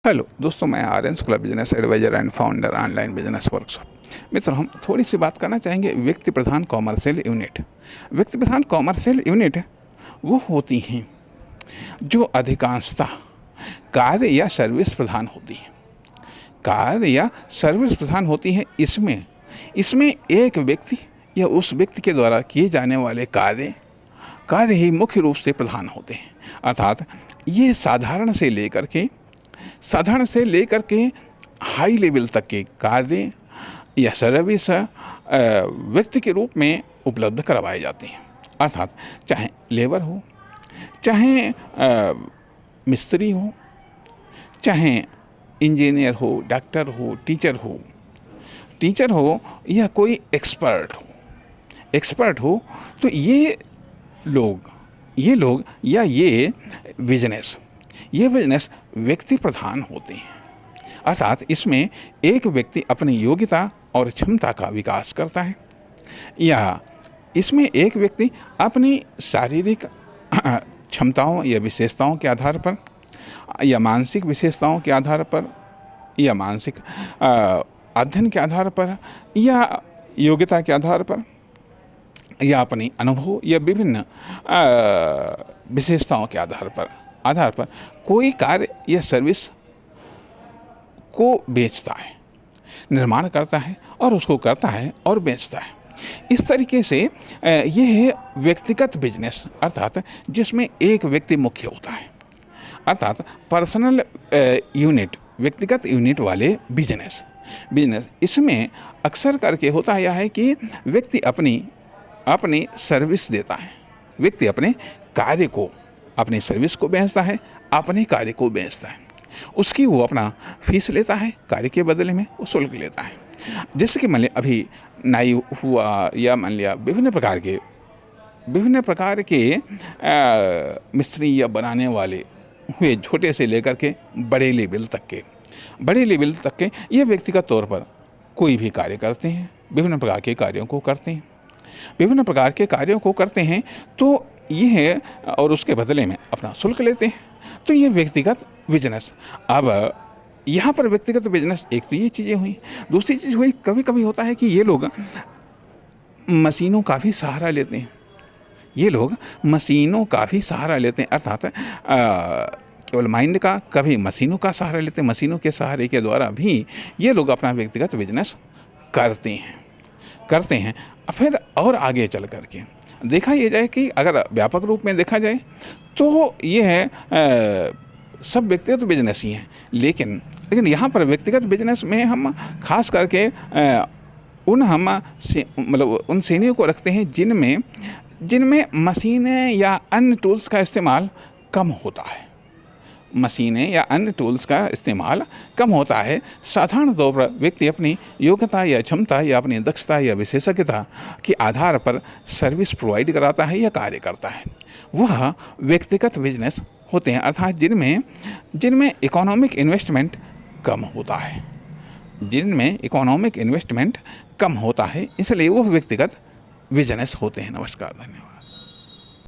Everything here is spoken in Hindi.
हेलो दोस्तों, मैं Aryan Shukla, business advisor and founder online business workshop. मित्रों, हम थोड़ी सी बात करना चाहेंगे व्यक्ति प्रधान कॉमर्शियल यूनिट। व्यक्ति प्रधान कॉमर्शियल यूनिट वो होती हैं जो अधिकांशतः कार्य या सर्विस प्रधान होती हैं। कार्य या सर्विस प्रधान होती हैं। इसमें इसमें एक व्यक्ति या उस व्यक्ति के द्वारा किए जाने वाले कार्य ही मुख्य रूप से प्रधान होते हैं। अर्थात ये साधारण से लेकर के हाई लेवल तक के कार्य या सर्विस व्यक्ति के रूप में उपलब्ध करवाए जाते हैं। अर्थात चाहे लेबर हो, चाहे मिस्त्री हो, चाहे इंजीनियर हो, डॉक्टर हो, टीचर हो या कोई एक्सपर्ट हो, तो ये लोग या ये बिजनेस व्यक्ति प्रधान होते हैं। अर्थात इसमें एक व्यक्ति अपनी योग्यता और क्षमता का विकास करता है, या इसमें एक व्यक्ति अपनी शारीरिक क्षमताओं या विशेषताओं के आधार पर, या मानसिक विशेषताओं के आधार पर, या मानसिक अध्ययन के आधार पर, या योग्यता के आधार पर, या अपनी अनुभव या विभिन्न विशेषताओं के आधार पर कोई कार्य या सर्विस को बेचता है, निर्माण करता है और उसको करता है और बेचता है। इस तरीके से ये है व्यक्तिगत बिजनेस, अर्थात जिसमें एक व्यक्ति मुख्य होता है, अर्थात पर्सनल यूनिट, व्यक्तिगत यूनिट वाले बिजनेस। इसमें अक्सर करके होता यह है कि व्यक्ति अपनी सर्विस देता है, व्यक्ति अपने कार्य को, अपनी सर्विस को बेचता है, अपने कार्य को बेचता है। उसकी वो अपना फीस लेता है, कार्य के बदले में वो शुल्क लेता है। जैसे कि मान लिया अभी नाई हुआ, या मान लिया विभिन्न प्रकार के मिस्त्री या बनाने वाले हुए, छोटे से लेकर के बड़े लेवल तक के ये व्यक्तिगत तौर पर कोई भी कार्य करते हैं, विभिन्न प्रकार के कार्यों को करते हैं, तो ये है, और उसके बदले में अपना शुल्क लेते हैं। तो ये व्यक्तिगत बिजनेस। अब यहाँ पर व्यक्तिगत बिजनेस, एक तो ये चीज़ें हुई। दूसरी चीज़ हुई, कभी कभी होता है कि ये लोग मशीनों का भी सहारा लेते हैं। अर्थात केवल माइंड का, कभी मशीनों का सहारा लेते हैं। मशीनों के सहारे के द्वारा भी ये लोग अपना व्यक्तिगत बिजनेस करते हैं। फिर और आगे चल करके देखा ये जाए कि अगर व्यापक रूप में देखा जाए तो ये है सब व्यक्तिगत बिजनेस ही हैं। लेकिन यहाँ पर व्यक्तिगत बिजनेस में हम खास करके उन श्रेणियों को रखते हैं जिनमें मशीनें या अन्य टूल्स का इस्तेमाल कम होता है। साधारण तौर पर व्यक्ति अपनी योग्यता या क्षमता या अपनी दक्षता या विशेषज्ञता के आधार पर सर्विस प्रोवाइड कराता है या कार्य करता है। वह व्यक्तिगत बिजनेस होते हैं, अर्थात जिनमें इकोनॉमिक इन्वेस्टमेंट कम होता है, इसलिए वो व्यक्तिगत बिजनेस होते हैं। नमस्कार, धन्यवाद।